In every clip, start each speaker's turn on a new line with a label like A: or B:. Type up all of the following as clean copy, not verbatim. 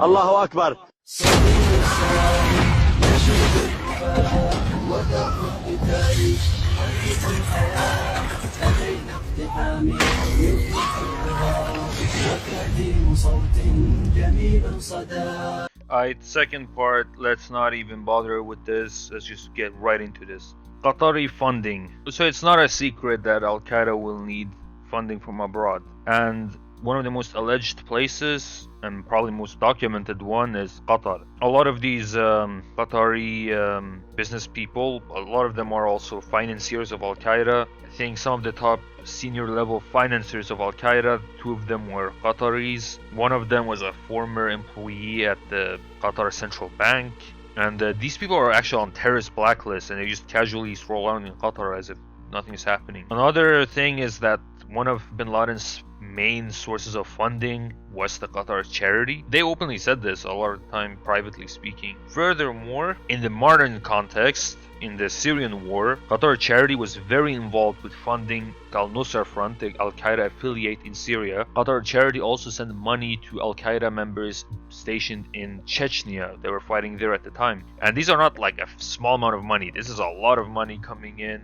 A: الله أكبر.
B: Alright, second part, let's not even bother with this, let's just get right into this. Qatari funding. So it's not a secret that Al-Qaeda will need funding from abroad, and one of the most alleged places and probably most documented one is Qatar. A lot of these Qatari business people, a lot of them are also financiers of Al-Qaeda. I think some of the top senior level financiers of Al-Qaeda, two of them were Qataris. One of them was a former employee at the Qatar Central Bank. And these people are actually on terrorist blacklists, and they just casually stroll around in Qatar as if nothing is happening. Another thing is that one of bin Laden's main sources of funding was the Qatar charity. They openly said this a lot of the time, privately speaking. Furthermore, in the modern context, in the Syrian war, Qatar charity was very involved with funding Al-Nusra Front, the Al-Qaeda affiliate in Syria. Qatar charity also sent money to Al-Qaeda members stationed in Chechnya. They were fighting there at the time. And these are not like a small amount of money. This is a lot of money coming in.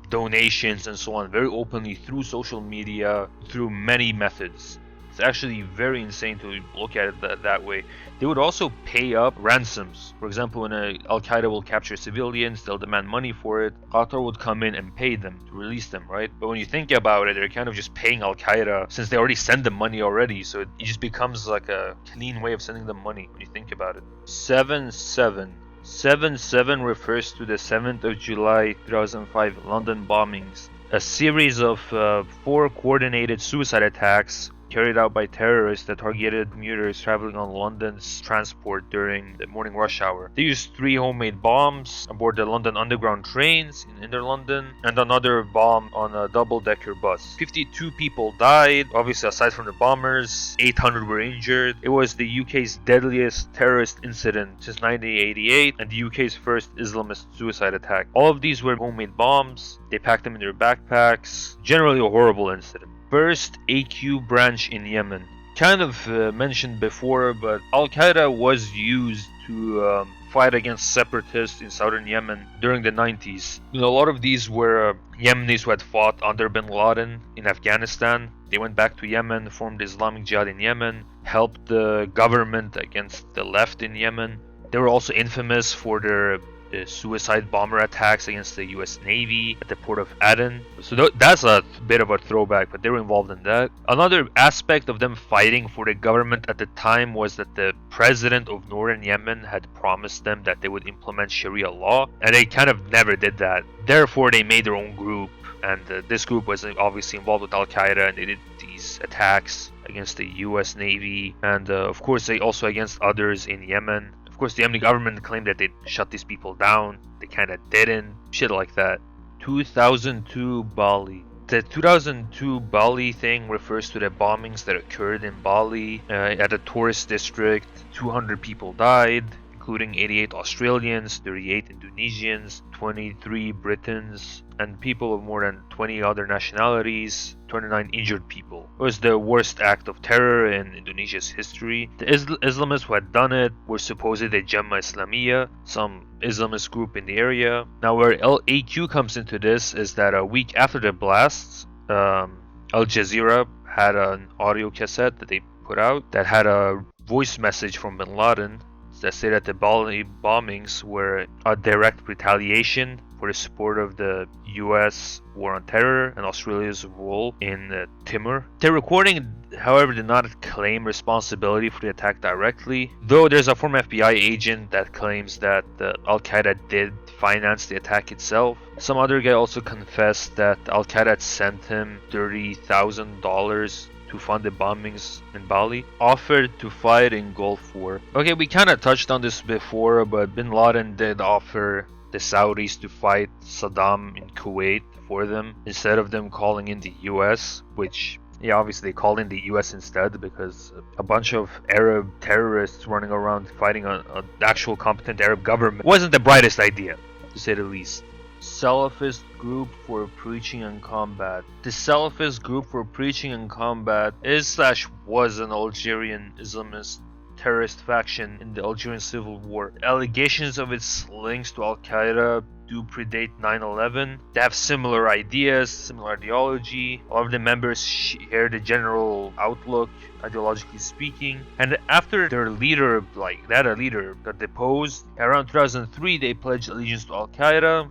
B: Donations and so on, very openly through social media, through many methods. It's actually very insane to look at it that way. They would also pay up ransoms. For example, when Al-Qaeda will capture civilians, they'll demand money for it. Qatar would come in and pay them to release them, right? But when you think about it, they're kind of just paying Al-Qaeda since they already send them money already. So it just becomes like a clean way of sending them money when you think about it. 7/7. 7/7 refers to the 7th of July 2005 London bombings, a series of 4 coordinated suicide attacks carried out by terrorists that targeted commuters traveling on London's transport during the morning rush hour. They used 3 homemade bombs aboard the London Underground trains in Inner London and another bomb on a double-decker bus. 52 people died, obviously aside from the bombers, 800 were injured. It was the UK's deadliest terrorist incident since 1988 and the UK's first Islamist suicide attack. All of these were homemade bombs, they packed them in their backpacks, generally a horrible incident. First AQ branch in Yemen. Kind of mentioned before, but Al-Qaeda was used to fight against separatists in southern Yemen during the 90s. A lot of these were Yemenis who had fought under bin Laden in Afghanistan. They went back to Yemen, formed Islamic Jihad in Yemen, helped the government against the left in Yemen. They were also infamous for their suicide bomber attacks against the US Navy at the port of Aden. So that's a bit of a throwback, but they were involved in that. Another aspect of them fighting for the government at the time was that the president of northern Yemen had promised them that they would implement Sharia law, and they kind of never did that. Therefore, they made their own group, and this group was obviously involved with Al-Qaeda, and they did these attacks against the US Navy, and of course they also against others in Yemen. Of course, the Yemeni government claimed that they'd shut these people down. They kind of didn't. Shit like that. 2002 Bali. The 2002 Bali thing refers to the bombings that occurred in Bali at a tourist district. 200 people died, including 88 Australians, 38 Indonesians, 23 Britons, and people of more than 20 other nationalities, 29 injured people. It was the worst act of terror in Indonesia's history. The Islamists who had done it were supposedly Jemaah Islamiyah, some Islamist group in the area. Now where AQ comes into this is that a week after the blasts, Al Jazeera had an audio cassette that they put out that had a voice message from bin Laden that said that the Bali bombings were a direct retaliation for the support of the US war on terror and Australia's role in Timor. The recording, however, did not claim responsibility for the attack directly, though there's a former FBI agent that claims that Al-Qaeda did finance the attack itself. Some other guy also confessed that Al-Qaeda had sent him $30,000 to fund the bombings in Bali, offered to fight in Gulf War. Okay, we kind of touched on this before, but bin Laden did offer the Saudis to fight Saddam in Kuwait for them, instead of them calling in the US, which, yeah, obviously they called in the US instead because a bunch of Arab terrorists running around fighting an actual competent Arab government wasn't the brightest idea, to say the least. Salafist group for preaching and combat. The Salafist group for preaching and combat is/was an Algerian Islamist terrorist faction in the Algerian Civil War. Allegations of its links to Al-Qaeda do predate 9/11. They have similar ideas, similar ideology. All of the members share the general outlook, ideologically speaking. And after their leader, a leader, got deposed, around 2003 they pledged allegiance to Al-Qaeda.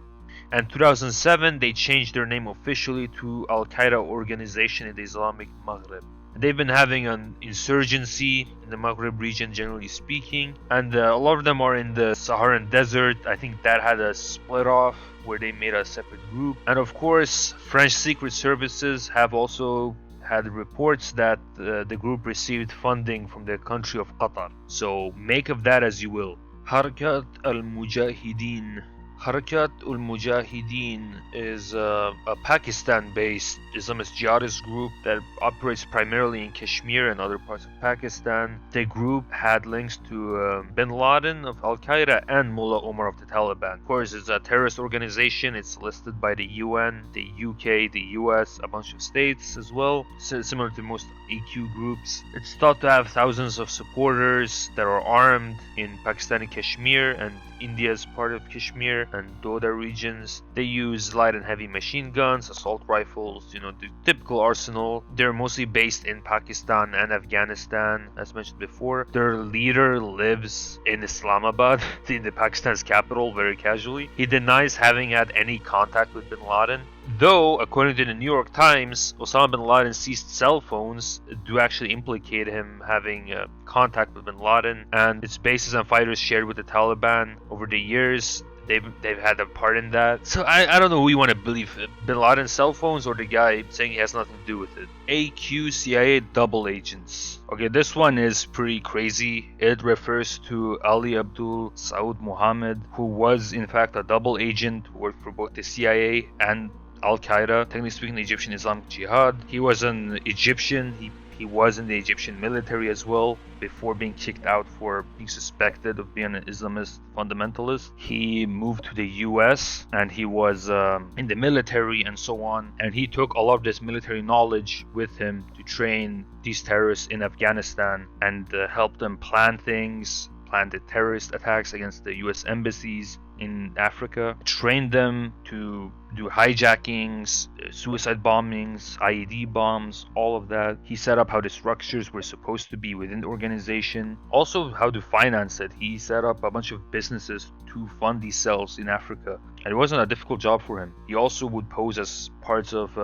B: And 2007 they changed their name officially to Al-Qaeda organization in the Islamic Maghreb. They've been having an insurgency in the Maghreb region, generally speaking, and a lot of them are in the Saharan desert. I think that had a split off where they made a separate group. And of course, French secret services have also had reports that the group received funding from the country of Qatar. So make of that as you will. Harakat al-Mujahideen. Harakat al-Mujahideen is a Pakistan-based Islamist jihadist group that operates primarily in Kashmir and other parts of Pakistan. The group had links to bin Laden of Al-Qaeda and Mullah Omar of the Taliban. Of course, it's a terrorist organization. It's listed by the UN, the UK, the US, a bunch of states as well, similar to most AQ groups. It's thought to have thousands of supporters that are armed in Pakistani Kashmir and India's part of Kashmir and Doda regions. They use light and heavy machine guns, assault rifles, the typical arsenal. They're mostly based in Pakistan and Afghanistan, as mentioned before. Their leader lives in Islamabad, in the Pakistan's capital, very casually. He denies having had any contact with bin Laden. Though, according to the New York Times, Osama bin Laden's seized cell phones do actually implicate him having contact with bin Laden, and its bases and fighters shared with the Taliban over the years. They've had a part in that. So I don't know who you want to believe, bin Laden's cell phones or the guy saying he has nothing to do with it. AQ CIA double agents. Okay, this one is pretty crazy. It refers to Ali Abdul Saud Muhammad, who was in fact a double agent who worked for both the CIA and Al-Qaeda, technically speaking, the Egyptian Islamic Jihad. He was an Egyptian. He was in the Egyptian military as well before being kicked out for being suspected of being an Islamist fundamentalist. He moved to the US and he was in the military and so on. And he took a lot of this military knowledge with him to train these terrorists in Afghanistan and help them plan the terrorist attacks against the US embassies in Africa, trained them to do hijackings, suicide bombings, IED bombs, all of that. He set up how the structures were supposed to be within the organization, also how to finance it. He set up a bunch of businesses to fund these cells in Africa, and it wasn't a difficult job for him. He also would pose as parts of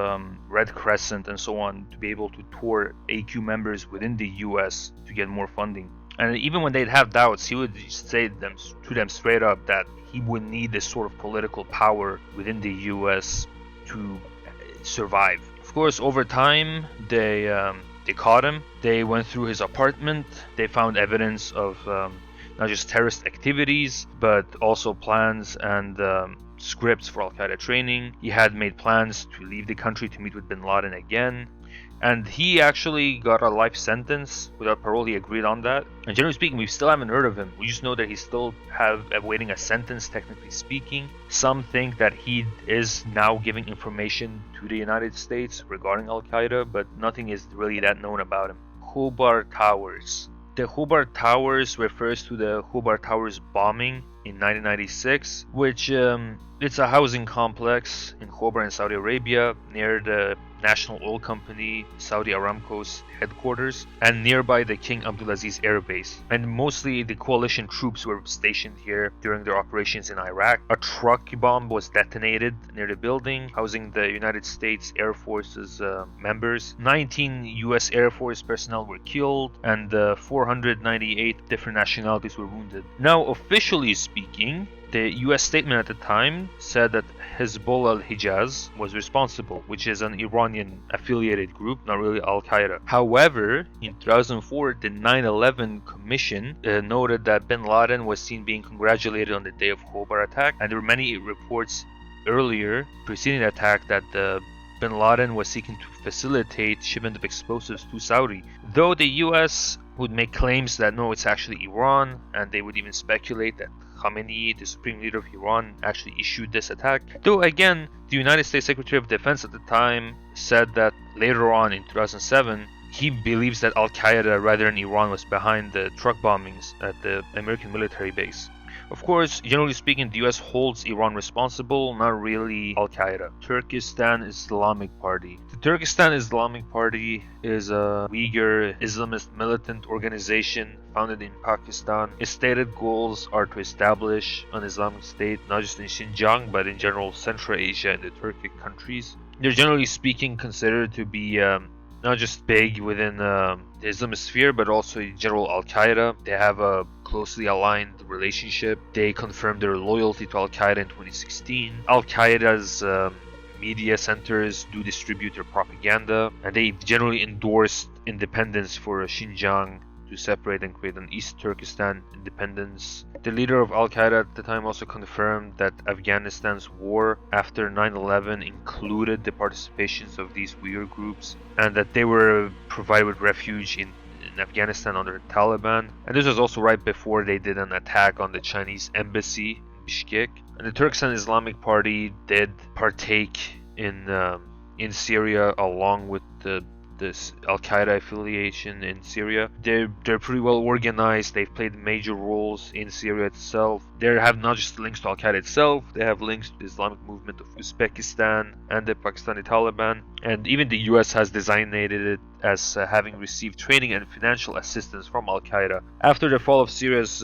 B: Red Crescent and so on to be able to tour AQ members within the US to get more funding. And even when they'd have doubts, he would say to them straight up that he would need this sort of political power within the US to survive. Of course, over time, they caught him. They went through his apartment. They found evidence of not just terrorist activities, but also plans and scripts for Al-Qaeda training. He had made plans to leave the country to meet with bin Laden again. And he actually got a life sentence without parole. He agreed on that. And generally speaking, we still haven't heard of him. We just know that he's still awaiting a sentence, technically speaking. Some think that he is now giving information to the United States regarding Al-Qaeda, but nothing is really that known about him. Khobar Towers. The Khobar Towers refers to the Khobar Towers bombing in 1996, which it's a housing complex in Khobar in Saudi Arabia near the National Oil Company, Saudi Aramco's headquarters, and nearby the King Abdulaziz Air Base. And mostly the coalition troops were stationed here during their operations in Iraq. A truck bomb was detonated near the building, housing the United States Air Force's members. 19 US Air Force personnel were killed, and 498 different nationalities were wounded. Now, officially speaking, the US statement at the time said that Hezbollah al-Hijaz was responsible, which is an Iranian affiliated group, not really Al-Qaeda. However, in 2004, the 9/11 Commission noted that bin Laden was seen being congratulated on the day of Khobar attack, and there were many reports earlier preceding the attack that bin Laden was seeking to facilitate shipment of explosives to Saudi. Though the US would make claims that no, it's actually Iran, and they would even speculate that Khamenei, the supreme leader of Iran, actually issued this attack. Though again, the United States Secretary of Defense at the time said that later on in 2007 he believes that Al-Qaeda rather than Iran was behind the truck bombings at the American military base. Of course, generally speaking, the US holds Iran responsible, not really Al-Qaeda. Turkestan Islamic Party. The Turkestan Islamic Party is a Uyghur Islamist militant organization founded in Pakistan. Its stated goals are to establish an Islamic state not just in Xinjiang but in general Central Asia and the Turkic countries. They're generally speaking considered to be not just big within the Islamist sphere, but also in general Al-Qaeda. They have a closely aligned relationship. They confirmed their loyalty to Al-Qaeda in 2016. Al-Qaeda's media centers do distribute their propaganda, and they generally endorsed independence for Xinjiang to separate and create an East Turkestan independence. The leader of Al-Qaeda at the time also confirmed that Afghanistan's war after 9/11 included the participations of these Uyghur groups, and that they were provided with refuge in Afghanistan under the Taliban. And this was also right before they did an attack on the Chinese embassy in Bishkek. And the Turkestan Islamic Party did partake in Syria along with this Al-Qaeda affiliation in Syria. They're pretty well organized. They've played major roles in Syria itself. They have not just links to Al-Qaeda itself, they have links to the Islamic movement of Uzbekistan and the Pakistani Taliban. And even the US has designated it as having received training and financial assistance from Al-Qaeda. After the fall of Syria's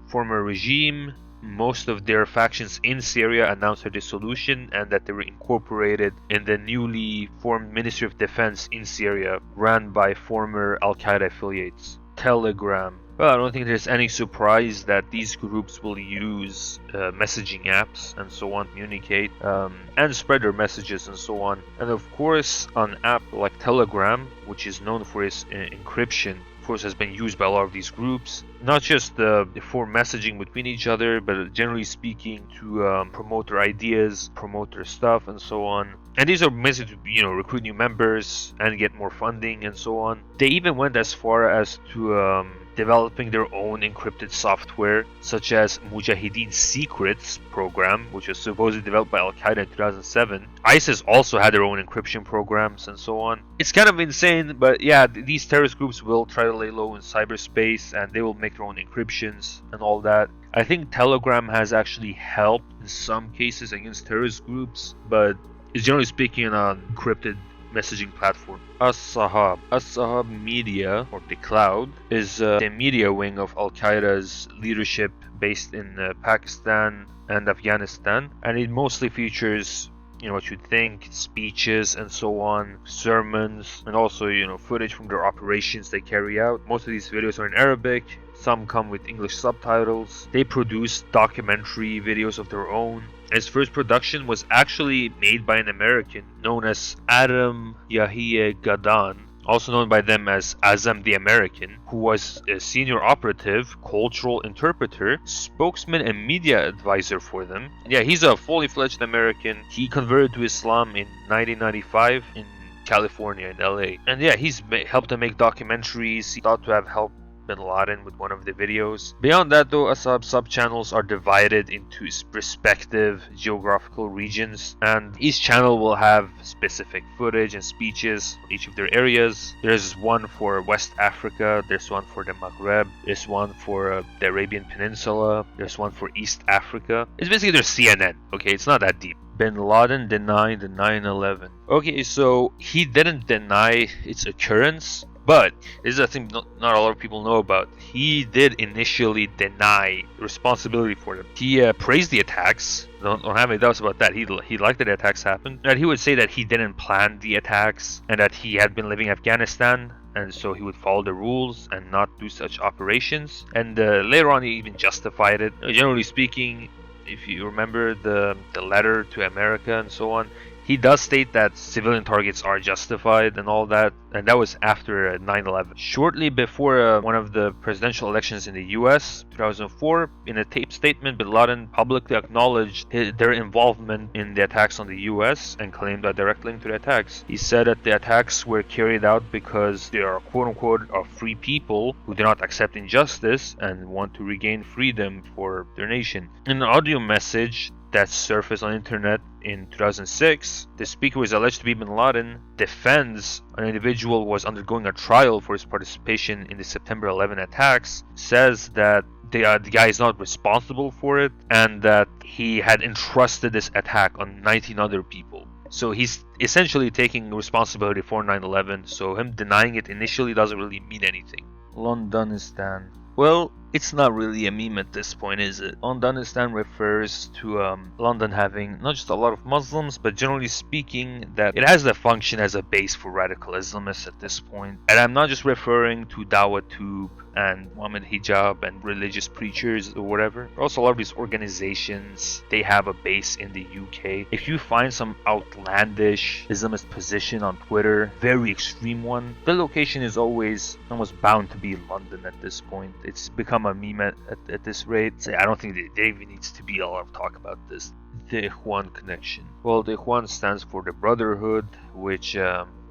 B: former regime, most of their factions in Syria announced their dissolution and that they were incorporated in the newly formed Ministry of Defense in Syria, run by former Al-Qaeda affiliates. Telegram. Well, I don't think there's any surprise that these groups will use messaging apps and so on to communicate and spread their messages and so on. And of course, an app like Telegram, which is known for its encryption, of course, has been used by a lot of these groups, not just for messaging between each other, but generally speaking to promote their ideas, promote their stuff, and so on. And these are basically to recruit new members and get more funding and so on. They even went as far as to developing their own encrypted software, such as Mujahideen Secrets program, which was supposedly developed by Al-Qaeda in 2007. ISIS also had their own encryption programs and so on. It's kind of insane, but yeah, these terrorist groups will try to lay low in cyberspace and they will make their own encryptions and all that. I think Telegram has actually helped in some cases against terrorist groups, but it's generally speaking an encrypted messaging platform. As-Sahab Media, or the Cloud, is the media wing of Al-Qaeda's leadership based in Pakistan and Afghanistan, and it mostly features what you'd think, speeches and so on, sermons, and also footage from their operations they carry out. Most of these videos are in Arabic. Some come with English subtitles. They produce documentary videos of their own. Its first production was actually made by an American known as Adam Yahya Gadan, also known by them as Azam the American, who was a senior operative, cultural interpreter, spokesman, and media advisor for them. Yeah, he's a fully fledged American. He converted to Islam in 1995 in California, in LA. And yeah, he's helped to make documentaries. He thought to have helped Bin Laden with one of the videos. Beyond that though, Asab sub-channels are divided into respective geographical regions, and each channel will have specific footage and speeches for each of their areas. There's one for West Africa, there's one for the Maghreb, there's one for the Arabian Peninsula, there's one for East Africa. It's basically their CNN, okay? It's not that deep. Bin Laden denied the 9/11. Okay, so he didn't deny its occurrence, but this is a thing not a lot of people know about. He did initially deny responsibility for them. He praised the attacks. Don't have any doubts about that. He liked that the attacks happened. And he would say that he didn't plan the attacks and that he had been living in Afghanistan, and so he would follow the rules and not do such operations. And later on, he even justified it. Generally speaking, if you remember the letter to America and so on, he does state that civilian targets are justified and all that, and that was after 9/11. Shortly before one of the presidential elections in the US, 2004, in a taped statement, Bin Laden publicly acknowledged their involvement in the attacks on the US and claimed a direct link to the attacks. He said that the attacks were carried out because they are quote-unquote a free people who do not accept injustice and want to regain freedom for their nation. In an audio message that surfaced on internet in 2006. The speaker was alleged to be bin Laden, defends an individual who was undergoing a trial for his participation in the September 11 attacks, says that the guy is not responsible for it, and that he had entrusted this attack on 19 other people. So he's essentially taking responsibility for 9/11, so him denying it initially doesn't really mean anything. Londonistan. Well, it's not really a meme at this point, is it? Londonistan refers to London having not just a lot of Muslims, but generally speaking, that it has the function as a base for radical Islamists at this point. And I'm not just referring to Dawah Tube and Muhammad Hijab and religious preachers or whatever. Also, a lot of these organizations, they have a base in the UK. If you find some outlandish Islamist position on Twitter, very extreme one, the location is always almost bound to be London at this point. It's become a meme at this rate. I don't think there even needs to be a lot of talk about this. The Ikhwan connection. Well, the Ikhwan stands for the Brotherhood, which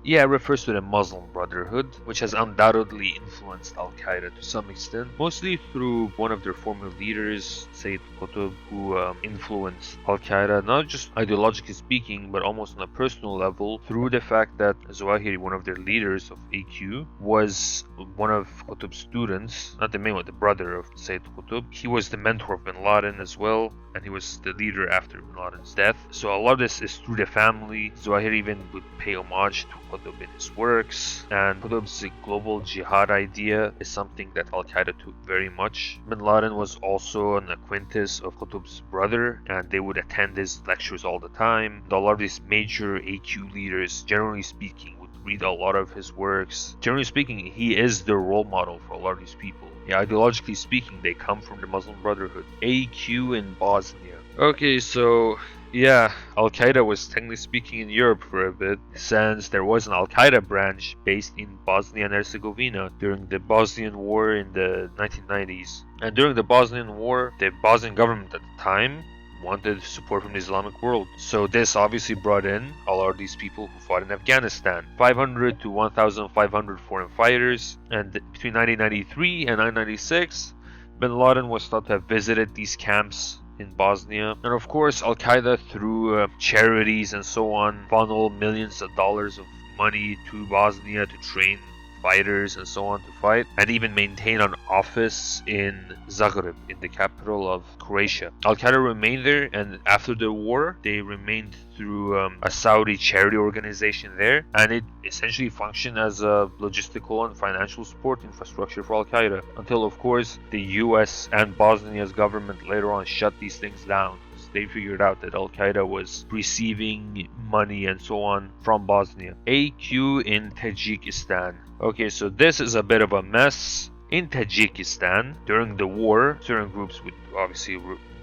B: refers to the Muslim Brotherhood, which has undoubtedly influenced Al-Qaeda to some extent, mostly through one of their former leaders, Sayyid Qutb, who influenced Al-Qaeda, not just ideologically speaking, but almost on a personal level, through the fact that Zawahiri, one of their leaders of AQ, was one of Qutb's students, not the main one, the brother of Sayyid Qutb. He was the mentor of bin Laden as well, and he was the leader after bin Laden's death. So a lot of this is through the family. Zawahiri even would pay homage to Qutb in his works, and Qutb's global jihad idea is something that Al-Qaeda took very much. Bin Laden was also an acquaintance of Qutb's brother, and they would attend his lectures all the time. A lot of these major AQ leaders, generally speaking, would read a lot of his works. Generally speaking, he is the role model for a lot of these people. Yeah, ideologically speaking, they come from the Muslim Brotherhood. AQ in Bosnia. Okay, so yeah, Al-Qaeda was technically speaking in Europe for a bit, since there was an Al-Qaeda branch based in Bosnia and Herzegovina during the Bosnian War in the 1990s. And during the Bosnian War, the Bosnian government at the time wanted support from the Islamic world. So this obviously brought in a lot of these people who fought in Afghanistan. 500 to 1,500 foreign fighters. And between 1993 and 1996, bin Laden was thought to have visited these camps in Bosnia. And of course, Al-Qaeda, through charities and so on, funneled millions of dollars of money to Bosnia to train fighters and so on to fight, and even maintain an office in Zagreb, in the capital of Croatia. Al-Qaeda remained there, and after the war, they remained through a Saudi charity organization there, and it essentially functioned as a logistical and financial support infrastructure for Al-Qaeda, until of course the US and Bosnia's government later on shut these things down. They figured out that Al-Qaeda was receiving money and so on from Bosnia. AQ in Tajikistan. Okay, so this is a bit of a mess. In Tajikistan, during the war, certain groups would obviously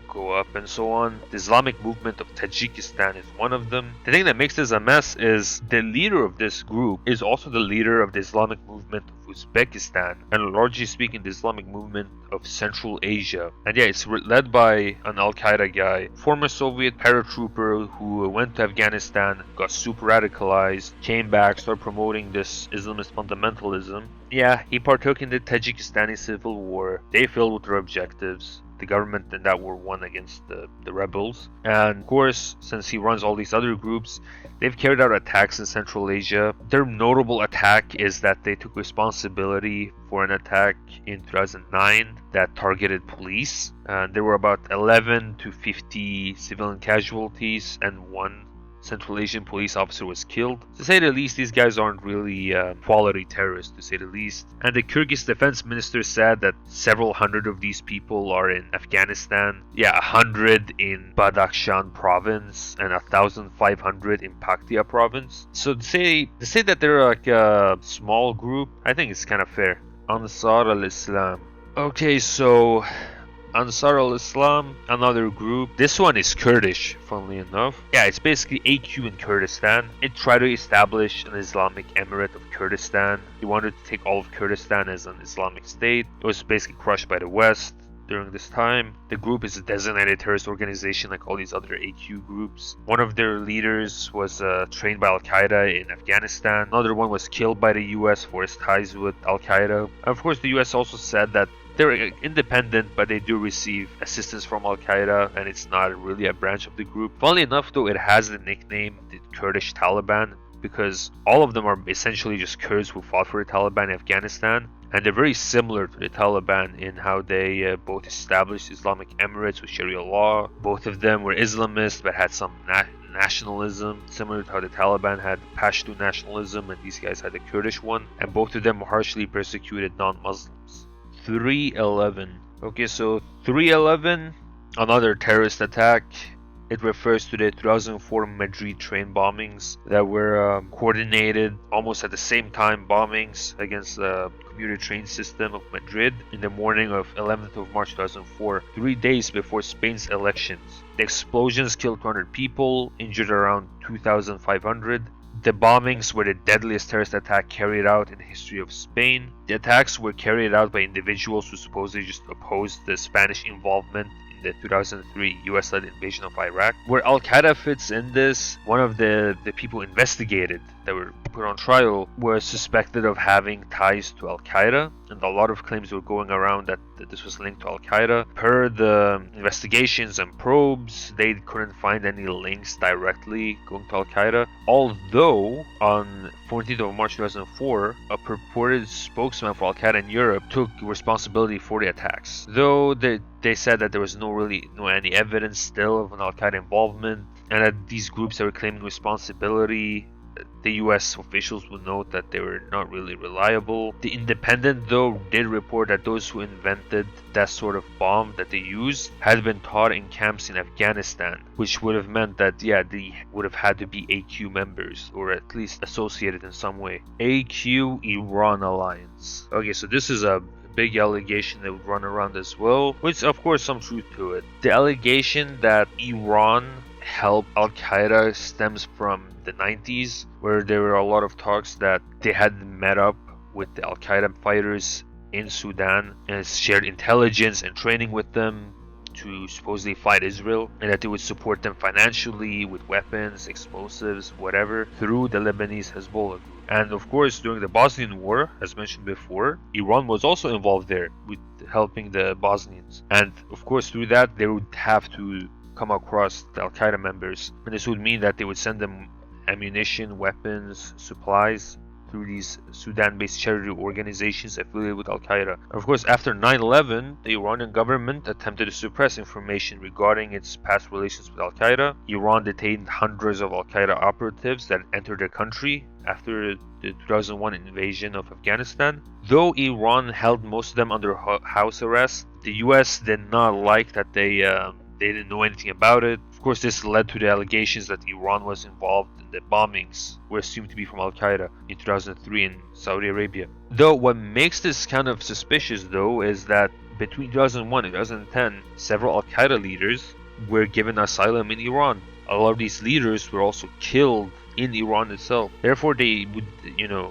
B: go up and so on. The Islamic movement of Tajikistan is one of them. The thing that makes this a mess is the leader of this group is also the leader of the Islamic movement of Uzbekistan, and largely speaking the Islamic movement of Central Asia. And yeah, it's led by an Al-Qaeda guy, former Soviet paratrooper who went to Afghanistan, got super radicalized, came back, started promoting this Islamist fundamentalism. Yeah, he partook in the Tajikistani civil war. They failed with their objectives. The government in that war won against the rebels. And of course, since he runs all these other groups, they've carried out attacks in Central Asia. Their notable attack is that they took responsibility for an attack in 2009 that targeted police. And there were about 11 to 50 civilian casualties, and one Central Asian police officer was killed. To say the least, these guys aren't really quality terrorists, to say the least. And the Kyrgyz defense minister said that several hundred of these people are in Afghanistan. Yeah, 100 in Badakhshan province and 1,500 in Paktia province. So to say that they're like a small group, I think it's kind of fair. Ansar al-Islam. Okay, so Ansar al-Islam, another group. This one is Kurdish, funnily enough. Yeah, it's basically AQ in Kurdistan. It tried to establish an Islamic Emirate of Kurdistan. He wanted to take all of Kurdistan as an Islamic state. It was basically crushed by the West during this time. The group is a designated terrorist organization like all these other AQ groups. One of their leaders was trained by Al-Qaeda in Afghanistan. Another one was killed by the US for his ties with Al-Qaeda. Of course, the US also said that they're independent, but they do receive assistance from Al-Qaeda, and it's not really a branch of the group. Funnily enough, though, it has the nickname the Kurdish Taliban, because all of them are essentially just Kurds who fought for the Taliban in Afghanistan. And they're very similar to the Taliban in how they both established Islamic Emirates with Sharia law. Both of them were Islamist but had some nationalism, similar to how the Taliban had Pashtun nationalism and these guys had the Kurdish one. And both of them harshly persecuted non-Muslims. 3/11. Okay, so 3/11, another terrorist attack. It refers to the 2004 Madrid train bombings that were coordinated almost at the same time, bombings against the commuter train system of Madrid in the morning of 11th of March 2004, 3 days before Spain's elections. The explosions killed 200 people, injured around 2,500. The bombings were the deadliest terrorist attack carried out in the history of Spain. The attacks were carried out by individuals who supposedly just opposed the Spanish involvement the 2003 US-led invasion of Iraq. Where Al-Qaeda fits in this, one of the people investigated that were put on trial was suspected of having ties to Al-Qaeda, and a lot of claims were going around that this was linked to Al-Qaeda. Per the investigations and probes, they couldn't find any links directly going to Al-Qaeda, although on 14th of March 2004, a purported spokesman for Al-Qaeda in Europe took responsibility for the attacks. Though they said that there was no any evidence still of an Al-Qaeda involvement, and that these groups that were claiming responsibility, the US officials would note that they were not really reliable. The Independent, though, did report that those who invented that sort of bomb that they used had been taught in camps in Afghanistan, which would have meant that, they would have had to be AQ members, or at least associated in some way. AQ-Iran alliance. Okay, so this is a big allegation that would run around as well, which of course some truth to it. The allegation that Iran helped Al-Qaeda stems from the 90s, where there were a lot of talks that they had met up with the Al-Qaeda fighters in Sudan and shared intelligence and training with them to supposedly fight Israel, and that they would support them financially with weapons, explosives, whatever, through the Lebanese Hezbollah group. And of course, during the Bosnian War, as mentioned before, Iran was also involved there with helping the Bosnians. And of course, through that, they would have to come across the Al-Qaeda members. And this would mean that they would send them ammunition, weapons, supplies through these Sudan-based charity organizations affiliated with Al-Qaeda. Of course, after 9/11, the Iranian government attempted to suppress information regarding its past relations with Al-Qaeda. Iran detained hundreds of Al-Qaeda operatives that entered the country after the 2001 invasion of Afghanistan. Though Iran held most of them under house arrest, the US did not like that they didn't know anything about it. Of course, this led to the allegations that Iran was involved in the bombings, were assumed to be from Al-Qaeda in 2003 in Saudi Arabia. Though what makes this kind of suspicious, though, is that between 2001 and 2010, several Al-Qaeda leaders were given asylum in Iran. A lot of these leaders were also killed in Iran itself. Therefore, they would,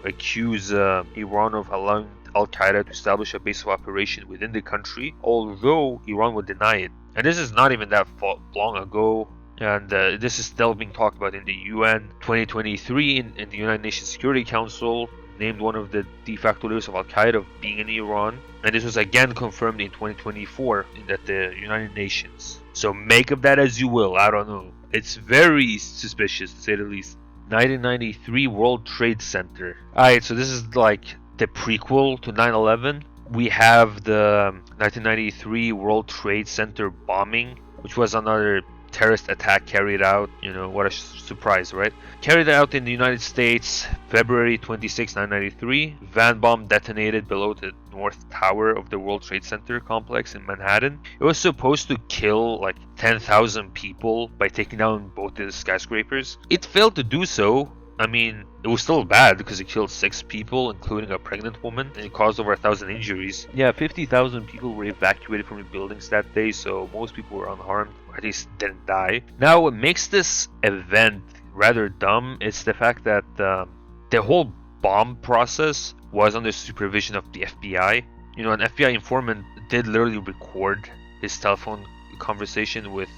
B: accuse Iran of allowing Al-Qaeda to establish a base of operation within the country, although Iran would deny it. And this is not even that long ago, and this is still being talked about in the UN. 2023, in the United Nations Security Council, named one of the de facto leaders of Al-Qaeda of being in Iran, and this was again confirmed in 2024 at the United Nations. So make of that as you will, I don't know. It's very suspicious, to say the least. 1993 World Trade Center. Alright, so this is like the prequel to 9/11. We have the 1993 World Trade Center bombing, which was another terrorist attack carried out. What a surprise, right? Carried out in the United States, February 26, 1993. Van bomb detonated below the North Tower of the World Trade Center complex in Manhattan. It was supposed to kill like 10,000 people by taking down both the skyscrapers. It failed to do so. I mean, it was still bad because it killed 6 people, including a pregnant woman, and it caused over 1,000 injuries. Yeah, 50,000 people were evacuated from the buildings that day, so most people were unharmed, or at least didn't die. Now, what makes this event rather dumb is the fact that the whole bomb process was under supervision of the FBI. An FBI informant did literally record his telephone conversation with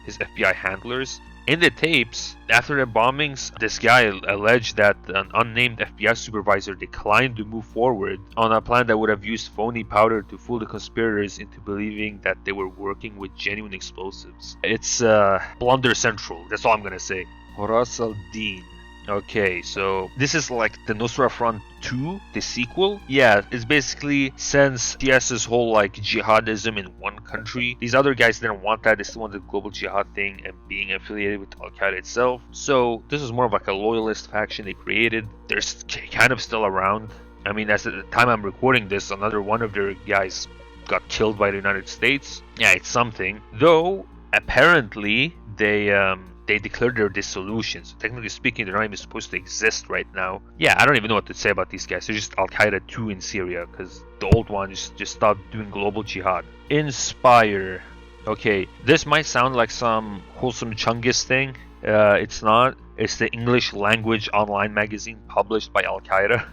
B: his FBI handlers, In the tapes, after the bombings, this guy alleged that an unnamed FBI supervisor declined to move forward on a plan that would have used phony powder to fool the conspirators into believing that they were working with genuine explosives. It's blunder central, that's all I'm gonna say. Horas al-Din. Okay, so this is like the Nusra Front 2, the sequel. Yeah, it's basically since TS's whole like jihadism in one country, these other guys didn't want that. They still wanted the global jihad thing and being affiliated with Al-Qaeda itself. So this is more of like a loyalist faction they created. They're kind of still around. I mean, as at the time I'm recording this, another one of their guys got killed by the United States. Yeah, it's something. Though apparently they declared their dissolution. So technically speaking, they're not even supposed to exist right now. Yeah, I don't even know what to say about these guys. They're just Al-Qaeda 2 in Syria, because the old one just stopped doing global jihad. Inspire. Okay, this might sound like some wholesome Chungus thing. It's not. It's the English language online magazine published by Al-Qaeda.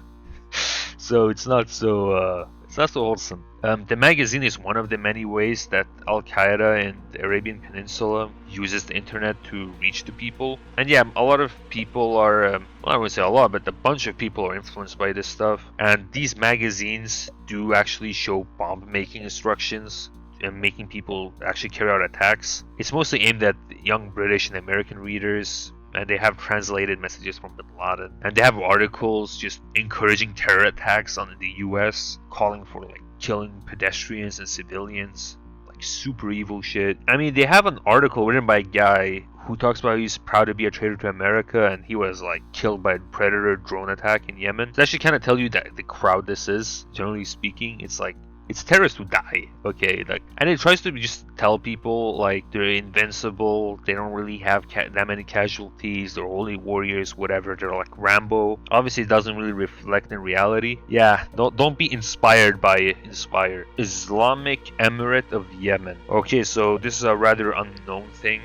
B: So it's not so wholesome. The magazine is one of the many ways that Al-Qaeda in the Arabian Peninsula uses the internet to reach the people. And yeah, a lot of people are, well, I wouldn't say a lot, but a bunch of people are influenced by this stuff. And these magazines do actually show bomb-making instructions and making people actually carry out attacks. It's mostly aimed at young British and American readers, and they have translated messages from Bin Laden, and they have articles just encouraging terror attacks on the US, calling for like killing pedestrians and civilians, like super evil shit. I mean, they have an article written by a guy who talks about he's proud to be a traitor to America, and he was like killed by a predator drone attack in Yemen. So that should kind of tell you that the crowd this is, generally speaking. It's terrorists who die, okay? Like, and it tries to just tell people like they're invincible, they don't really have that many casualties, they're holy warriors, whatever. They're like Rambo. Obviously, it doesn't really reflect in reality. Yeah, don't be inspired by it. Inspire. Islamic Emirate of Yemen. Okay, so this is a rather unknown thing.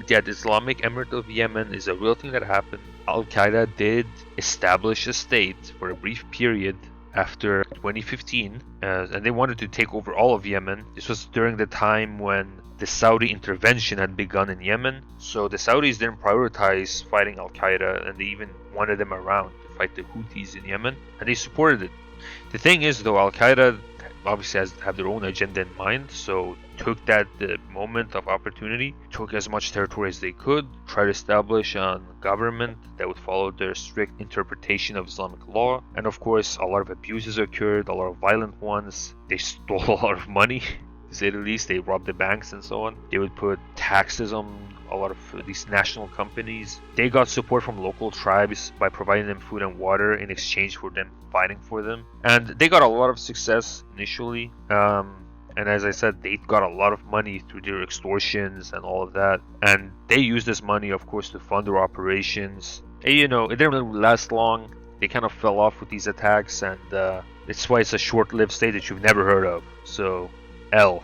B: Yeah, the Islamic Emirate of Yemen is a real thing that happened. Al-Qaeda did establish a state for a brief period after 2015, and they wanted to take over all of Yemen. This was during the time when the Saudi intervention had begun in Yemen. So the Saudis didn't prioritize fighting Al-Qaeda, and they even wanted them around to fight the Houthis in Yemen, and they supported it. The thing is, though, Al-Qaeda obviously have their own agenda in mind, so took that moment of opportunity, took as much territory as they could, tried to establish a government that would follow their strict interpretation of Islamic law. And of course, a lot of abuses occurred, a lot of violent ones. They stole a lot of money, to say the least. They robbed the banks and so on. They would put taxes on a lot of these national companies. They got support from local tribes by providing them food and water in exchange for them fighting for them. And they got a lot of success initially. And as I said, they got a lot of money through their extortions and all of that. And they used this money, of course, to fund their operations. And, you know, it didn't really last long. They kind of fell off with these attacks, and that's why it's a short-lived state that you've never heard of. So, L.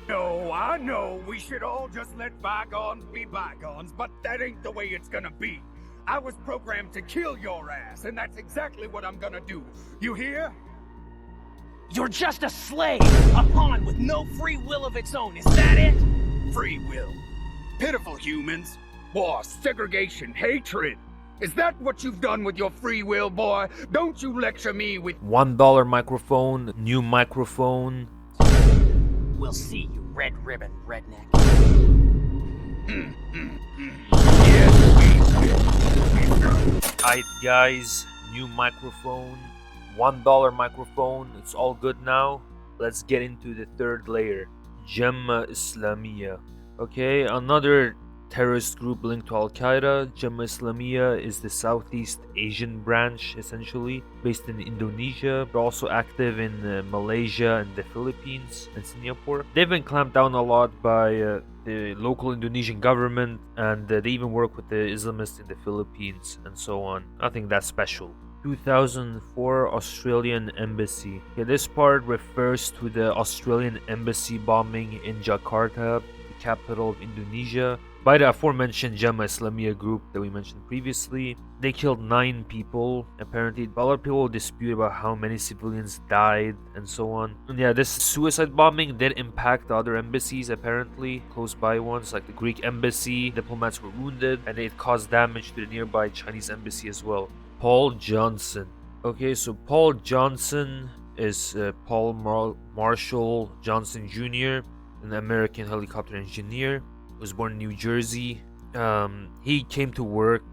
A: No, I know we should all just let bygones be bygones, but that ain't the way it's gonna be. I was programmed to kill your ass, and that's exactly what I'm gonna do. You hear?
C: You're just a slave, a pawn with no free will of its own, is that it?
A: Free will. Pitiful humans. War, segregation, hatred. Is that what you've done with your free will, boy? Don't you lecture me with
D: $1 microphone, new microphone.
C: We'll see, you red ribbon redneck.
D: Alright guys, new microphone, $1 microphone, it's all good now. Let's get into the third layer, Jemaah Islamiyah. Okay, another terrorist group linked to Al-Qaeda. Jemaah Islamiyah is the Southeast Asian branch, essentially, based in Indonesia, but also active in Malaysia and the Philippines and Singapore. They've been clamped down a lot by the local Indonesian government, and they even work with the Islamists in the Philippines and so on. Nothing that special. 2004 Australian Embassy. Okay, this part refers to the Australian Embassy bombing in Jakarta the capital of Indonesia, by the aforementioned Jemaah Islamiyah group that we mentioned previously. They killed 9 people. Apparently, a lot of people dispute about how many civilians died and so on. And yeah, this suicide bombing did impact the other embassies, apparently, close by ones, like the Greek embassy. Diplomats were wounded, and it caused damage to the nearby Chinese embassy as well. Paul Johnson. Okay, so Paul Johnson is Paul Marshall Johnson Jr., an American helicopter engineer. He was born in New Jersey. He came to work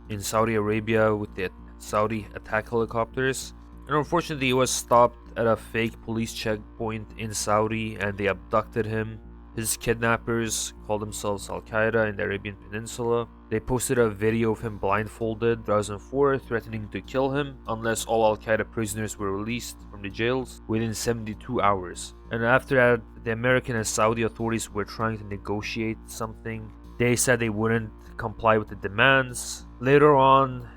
D: in Saudi Arabia with the Saudi attack helicopters, and unfortunately he was stopped at a fake police checkpoint in Saudi, and they abducted him. His kidnappers called themselves Al-Qaeda in the Arabian Peninsula. They posted a video of him blindfolded in 2004, threatening to kill him unless all Al-Qaeda prisoners were released from the jails within 72 hours. And after that, the American and Saudi authorities were trying to negotiate something. They said they wouldn't comply with the demands. Later on,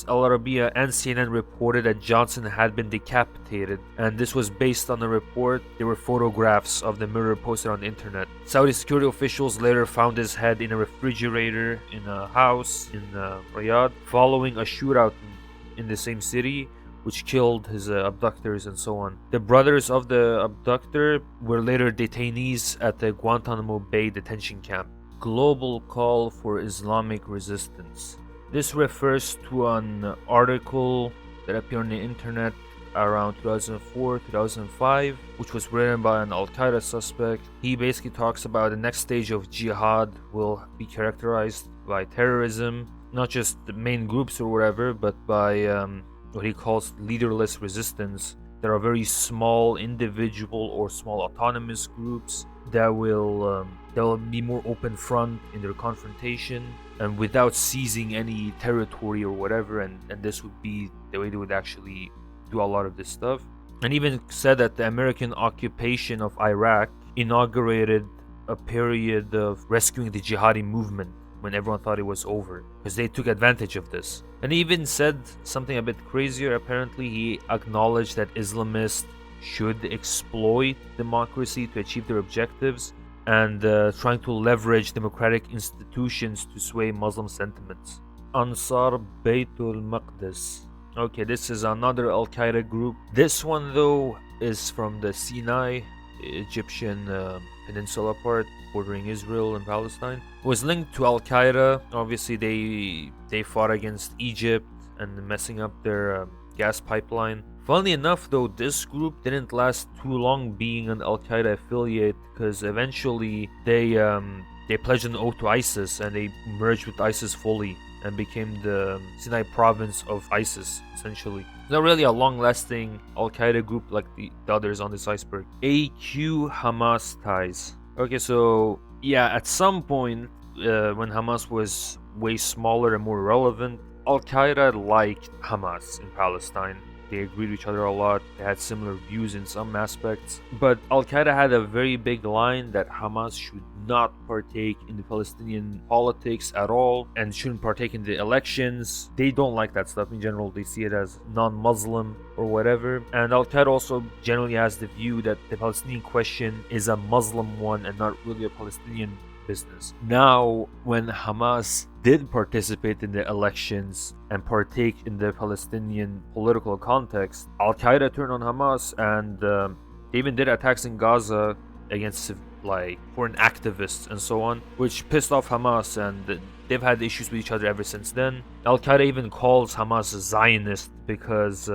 D: Al Arabiya and CNN reported that Johnson had been decapitated, and this was based on a report. There were photographs of the murder posted on the internet. Saudi security officials later found his head in a refrigerator in a house in Riyadh, following a shootout in the same city, which killed his abductors and so on. The brothers of the abductor were later detainees at the Guantanamo Bay detention camp. Global call for Islamic resistance. This refers to an article that appeared on the internet around 2004-2005, which was written by an Al-Qaeda suspect. He basically talks about the next stage of jihad will be characterized by terrorism, not just the main groups or whatever, but by what he calls leaderless resistance. There are very small individual or small autonomous groups that will be more open front in their confrontation and without seizing any territory or whatever, and this would be the way they would actually do a lot of this stuff. And even said that the American occupation of Iraq inaugurated a period of rescuing the jihadi movement when everyone thought it was over, because they took advantage of this. And he even said something a bit crazier. Apparently he acknowledged that Islamists should exploit democracy to achieve their objectives, and trying to leverage democratic institutions to sway Muslim sentiments. Ansar Baytul Maqdis. Okay, this is another Al-Qaeda group. This one though is from the Sinai, Egyptian peninsula part bordering Israel and Palestine. It was linked to Al-Qaeda. Obviously they fought against Egypt and messing up their gas pipeline. Funnily enough though, this group didn't last too long being an Al-Qaeda affiliate, because eventually they pledged an oath to ISIS and they merged with ISIS fully and became the Sinai province of ISIS, essentially. Not really a long-lasting Al-Qaeda group like the others on this iceberg. AQ Hamas ties. Okay, so yeah, at some point when Hamas was way smaller and more relevant, Al-Qaeda liked Hamas in Palestine. They agreed with each other a lot. They had similar views in some aspects. But Al-Qaeda had a very big line that Hamas should not partake in the Palestinian politics at all and shouldn't partake in the elections. They don't like that stuff in general. They see it as non-Muslim or whatever. And Al-Qaeda also generally has the view that the Palestinian question is a Muslim one and not really a Palestinian business. Now, when Hamas did participate in the elections and partake in the Palestinian political context, Al-Qaeda turned on Hamas, and they even did attacks in Gaza against foreign activists and so on, which pissed off Hamas, and they've had issues with each other ever since then. Al-Qaeda even calls Hamas a Zionist because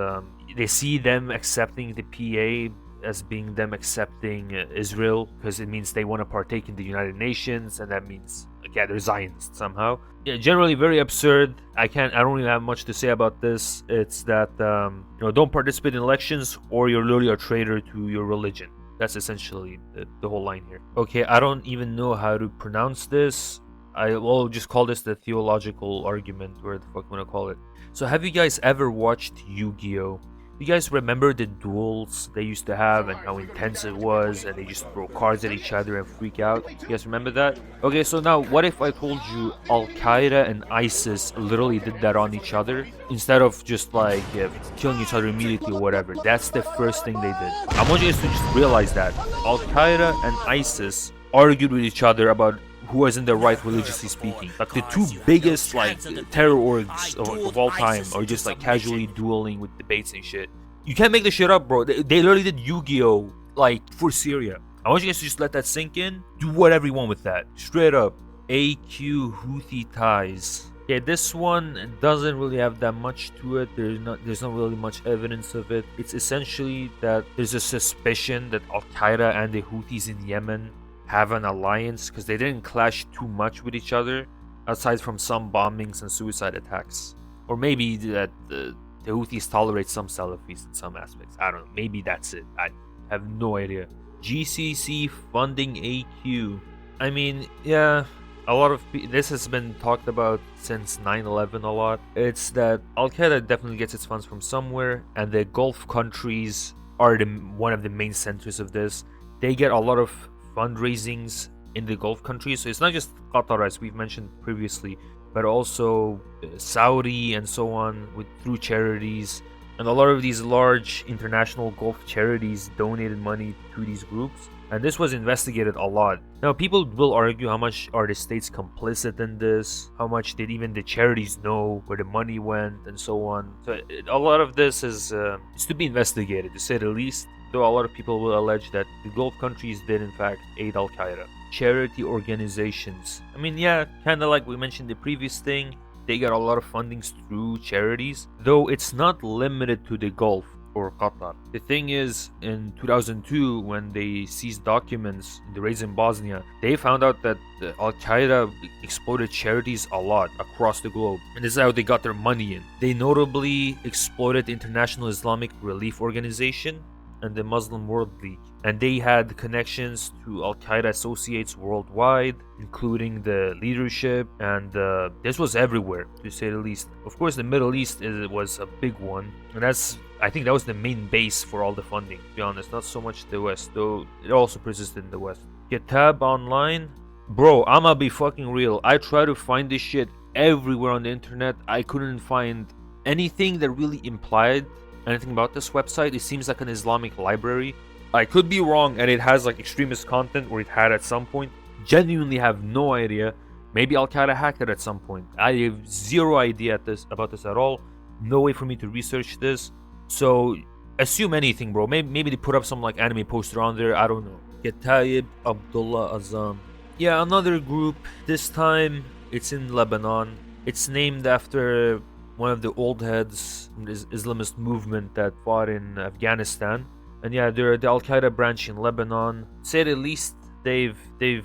D: they see them accepting the PA as being them accepting Israel, because it means they want to partake in the United Nations, and that means, yeah, they're Zionists somehow. Yeah, generally very absurd. I don't really have much to say about this. It's that don't participate in elections or you're literally a traitor to your religion. That's essentially the whole line here. Okay, I don't even know how to pronounce this. I will just call this the theological argument, whatever the fuck you want to call it. So have you guys ever watched Yu-Gi-Oh? You guys remember the duels they used to have and how intense it was, and they just throw cards at each other and freak out? You guys remember that? Okay, so now what if I told you Al-Qaeda and ISIS literally did that on each other instead of just killing each other immediately or whatever? That's the first thing they did. I want you guys to just realize that Al-Qaeda and ISIS argued with each other about who was in the right religiously speaking. Like the two biggest like terror orgs of all time are just like casually dueling with debates and shit. You can't make this shit up, bro. They literally did Yu-Gi-Oh! Like for Syria. I want you guys to just let that sink in. Do whatever you want with that. Straight up. AQ Houthi ties. Okay, this one doesn't really have that much to it. There's not really much evidence of it. It's essentially that there's a suspicion that Al-Qaeda and the Houthis in Yemen have an alliance because they didn't clash too much with each other aside from some bombings and suicide attacks. Or maybe that the Houthis tolerate some Salafis in some aspects. I don't know. Maybe that's it. I have no idea. GCC funding AQ. I mean, yeah, a lot of this has been talked about since 9/11 a lot. It's that Al-Qaeda definitely gets its funds from somewhere, and the Gulf countries are one of the main centers of this. They get a lot of fundraisings in the Gulf countries, so it's not just Qatar as we've mentioned previously, but also Saudi and so on through charities. And a lot of these large international Gulf charities donated money to these groups, and this was investigated a lot. Now, people will argue how much are the states complicit in this, how much did even the charities know where the money went, and so on. So a lot of this is to be investigated, to say the least, though a lot of people will allege that the Gulf countries did in fact aid Al-Qaeda. Charity organizations. I mean, yeah, kind of like we mentioned the previous thing, they get a lot of fundings through charities, though it's not limited to the Gulf or Qatar. The thing is, in 2002, when they seized documents in the raids in Bosnia, they found out that Al-Qaeda exploited charities a lot across the globe, and this is how they got their money in. They notably exploited the International Islamic Relief Organization and the Muslim World League, and they had connections to Al-Qaeda associates worldwide, including the leadership, and this was everywhere, to say the least. Of course, the Middle East was a big one, and I think that was the main base for all the funding, to be honest. Not so much the West, though it also persisted in the West. Kitab online? Bro, I'ma be fucking real. I try to find this shit everywhere on the internet. I couldn't find anything that really implied anything about this website. It seems like an Islamic library. I could be wrong, and it has like extremist content, or it had at some point. Genuinely have no idea. Maybe Al-Qaeda hacked it at some point. I have zero idea about this at all. No way for me to research this. So assume anything, bro. Maybe they put up some like anime poster on there. I don't know. Kataib Abdullah Azam. Yeah, another group. This time it's in Lebanon. It's named after one of the old heads in the Islamist movement that fought in Afghanistan. And yeah, they're the Al-Qaeda branch in Lebanon. Say the least, they've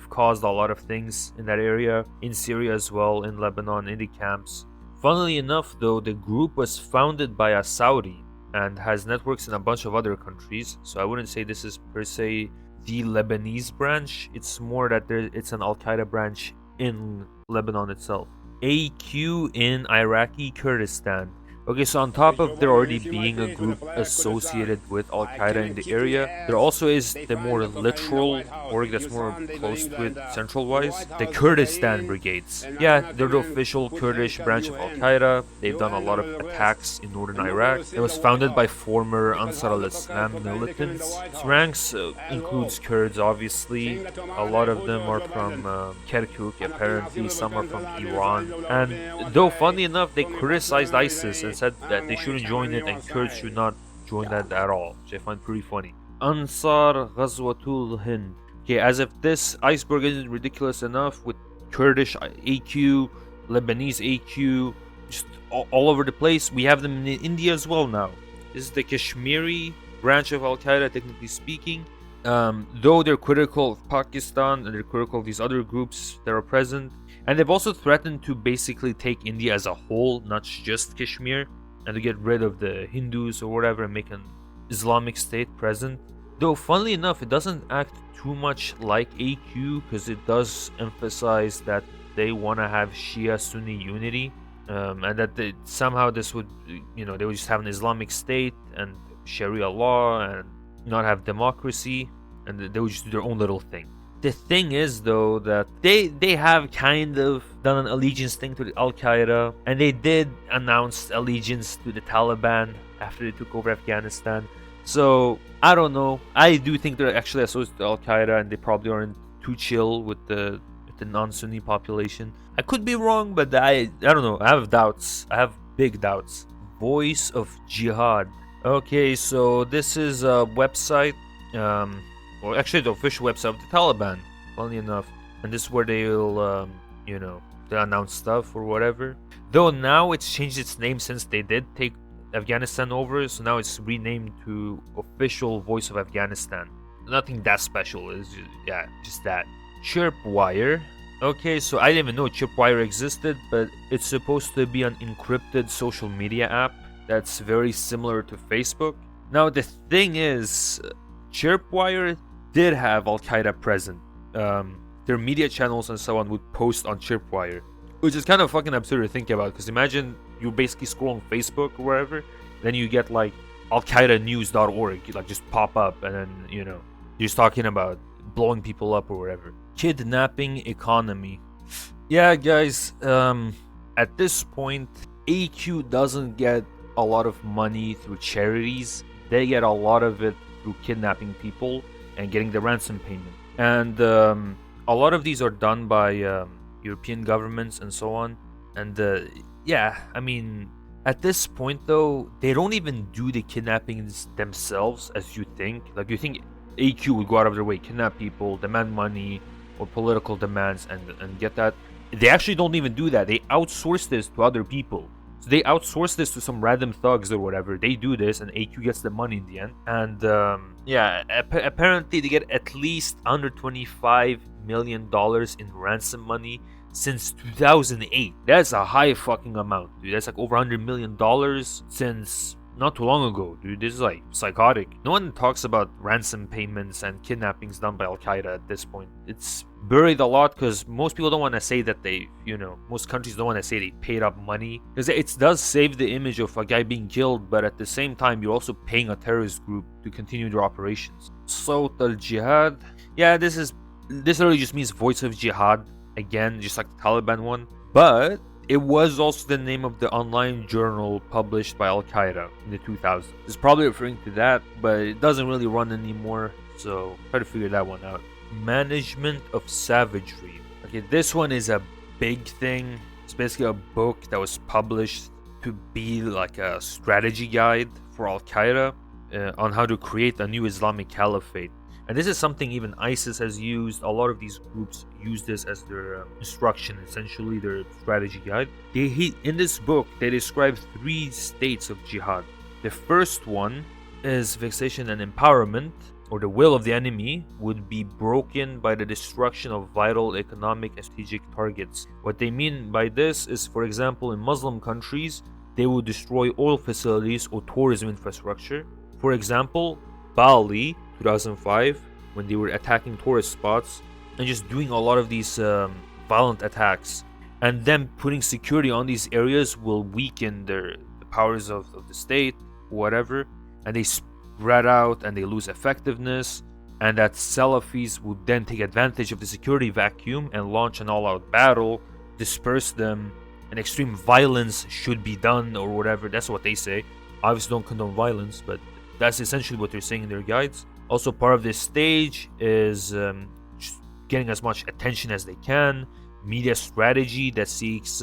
D: caused a lot of things in that area, in Syria as well, in Lebanon, in the camps. Funnily enough though, the group was founded by a Saudi and has networks in a bunch of other countries. So I wouldn't say this is per se the Lebanese branch. It's more that it's an Al-Qaeda branch in Lebanon itself. AQ in Iraqi Kurdistan. Okay, so on top of there already being a group associated with Al-Qaeda in the area, there also is the more literal org that's more close with central-wise, the Kurdistan Brigades. Yeah, they're the official Kurdish branch of Al-Qaeda. They've done a lot of attacks in northern Iraq. It was founded by former Ansar al-Islam militants. Its ranks includes Kurds, obviously. A lot of them are from Kirkuk, apparently. Some are from Iran. And though, funny enough, they criticized ISIS and said that they shouldn't join it and Kurds should not join that at all, which I find pretty funny. Ansar Ghazwatul Hind. Okay, as if this Iceberg isn't ridiculous enough, with Kurdish AQ, Lebanese AQ, just all over the place, we have them in India as well now. This is the Kashmiri branch of Al-Qaeda, technically speaking. Though they're critical of Pakistan and they're critical of these other groups that are present, and they've also threatened to basically take India as a whole, not just Kashmir, and to get rid of the Hindus or whatever and make an Islamic state present. Though, funnily enough, it doesn't act too much like AQ because it does emphasize that they want to have Shia-Sunni unity, and that somehow this would, they would just have an Islamic state and Sharia law and not have democracy, and they would just do their own little thing. The thing is, though, that they have kind of done an allegiance thing to Al-Qaeda, and they did announce allegiance to the Taliban after they took over Afghanistan. So, I don't know. I do think they're actually associated to Al-Qaeda, and they probably aren't too chill with the non-Sunni population. I could be wrong, but I don't know. I have doubts. I have big doubts. Voice of Jihad. Okay, so this is a website, or actually the official website of the Taliban, funny enough. And this is where they'll, they announce stuff or whatever. Though now it's changed its name since they did take Afghanistan over, so now it's renamed to Official Voice of Afghanistan. Nothing that special, is just that. Chirpwire. Okay, so I didn't even know Chirpwire existed, but it's supposed to be an encrypted social media app that's very similar to Facebook. Now the thing is, Chirpwire did have Al-Qaeda present. Their media channels and so on would post on Chirpwire, which is kind of fucking absurd to think about, because imagine you basically scroll on Facebook or wherever, then you get like AlQaedaNews.org, like just pop up, and then you're just talking about blowing people up or whatever. Kidnapping economy. Yeah, guys, at this point, AQ doesn't get a lot of money through charities. They get a lot of it through kidnapping people and getting the ransom payment. And a lot of these are done by European governments and so on. And I mean, at this point though, they don't even do the kidnappings themselves as you think. Like, you think AQ would go out of their way, kidnap people, demand money or political demands, and get that. They actually don't even do that. They outsource this to other people. So they outsource this to some random thugs or whatever. They do this, and AQ gets the money in the end. And apparently they get at least under $25 million in ransom money since 2008. That's a high fucking amount, dude. That's like over $100 million since not too long ago, dude. This is like psychotic. No one talks about ransom payments and kidnappings done by Al-Qaeda at this point. It's buried a lot because most people don't want to say that they, most countries don't want to say they paid up money, because it does save the image of a guy being killed, but at the same time, you're also paying a terrorist group to continue their operations. Sawt al-Jihad. Yeah, this literally just means voice of jihad, again, just like the Taliban one. But it was also the name of the online journal published by Al-Qaeda in the 2000s. It's probably referring to that, but it doesn't really run anymore, so try to figure that one out. Management of Savagery. Okay, this one is a big thing. It's basically a book that was published to be like a strategy guide for Al-Qaeda on how to create a new Islamic caliphate. And this is something even ISIS has used. A lot of these groups use this as their instruction, essentially their strategy guide. In this book, they describe 3 states of jihad. The first one is fixation and empowerment, or the will of the enemy would be broken by the destruction of vital economic and strategic targets. What they mean by this is, for example, in Muslim countries, they would destroy oil facilities or tourism infrastructure. For example, Bali, 2005, when they were attacking tourist spots and just doing a lot of these violent attacks, and then putting security on these areas will weaken the powers of the state, whatever, and they spread out and they lose effectiveness, and that Salafis would then take advantage of the security vacuum and launch an all-out battle, disperse them, and extreme violence should be done or whatever. That's what they say. Obviously don't condone violence, but that's essentially what they're saying in their guides. Also, part of this stage is just getting as much attention as they can. Media strategy that seeks,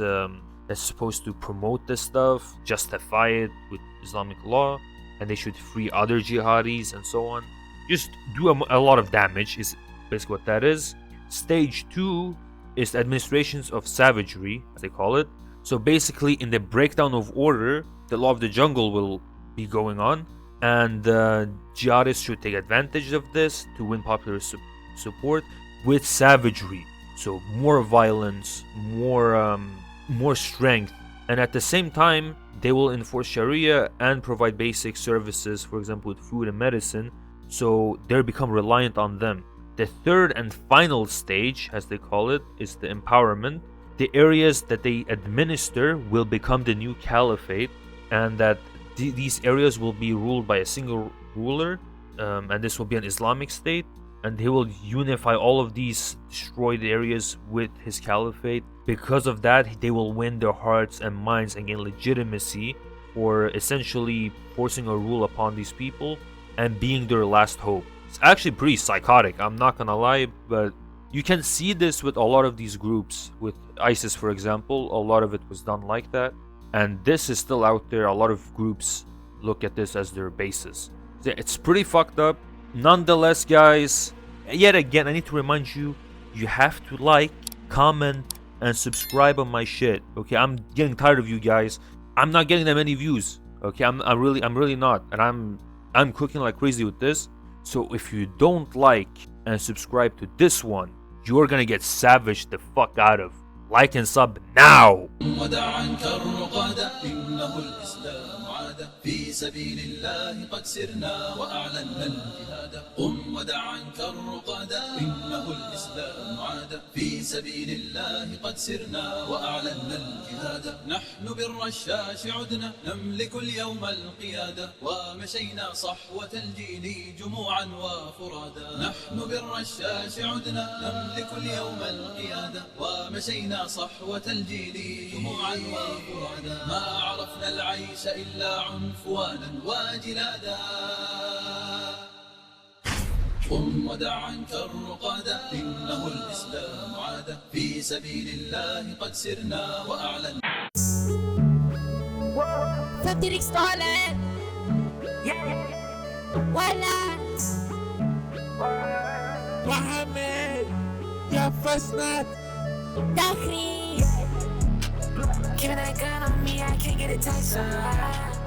D: that's supposed to promote this stuff, justify it with Islamic law, and they should free other jihadis and so on. Just do a lot of damage is basically what that is. Stage 2 is administrations of savagery, as they call it. So basically, in the breakdown of order, the law of the jungle will be going on, and jihadists should take advantage of this to win popular support with savagery. So more violence, more strength, and at the same time they will enforce Sharia and provide basic services, for example with food and medicine, so they become reliant on them. The third and final stage, as they call it, is the empowerment. The areas that they administer will become the new caliphate, and that these areas will be ruled by a single ruler, and this will be an Islamic state, and he will unify all of these destroyed areas with his caliphate. Because of that, they will win their hearts and minds and gain legitimacy for essentially forcing a rule upon these people and being their last hope. It's actually pretty psychotic, I'm not gonna lie, but You can see this with a lot of these groups. With ISIS, for example, a lot of it was done like that. And this is still out there. A lot of groups look at this as their basis. It's pretty fucked up. Nonetheless, guys, yet again, I need to remind you, you have to like, comment, and subscribe on my shit. Okay, I'm getting tired of you guys. I'm not getting that many views. Okay, I'm really not. And I'm cooking like crazy with this. So if you don't like and subscribe to this one, you're gonna get savaged the fuck out of. Like and sub now.
E: في سبيل الله قد سرنا وأعلنا الجهاد قم ودع عنك الرقدا إنه الإسلام عاد في سبيل الله قد سرنا وأعلنا الجهاد نحن بالرشاش عدنا نملك اليوم القيادة ومشينا صحوة الجيل جموعا وفرادا نحن بالرشاش عدنا نملك اليوم القيادة ومشينا صحوة الجيل جموعا وفرادا ما عرفنا العيش إلا عنفوانا وجلادا قم ودع عنك الرقادا إنه الإسلام عاد في سبيل الله قد سرنا وأعلنا
F: فبتريك ستالين ولا محمد يا فسنات داخلي Keeping that gun on me, I can't get a taste of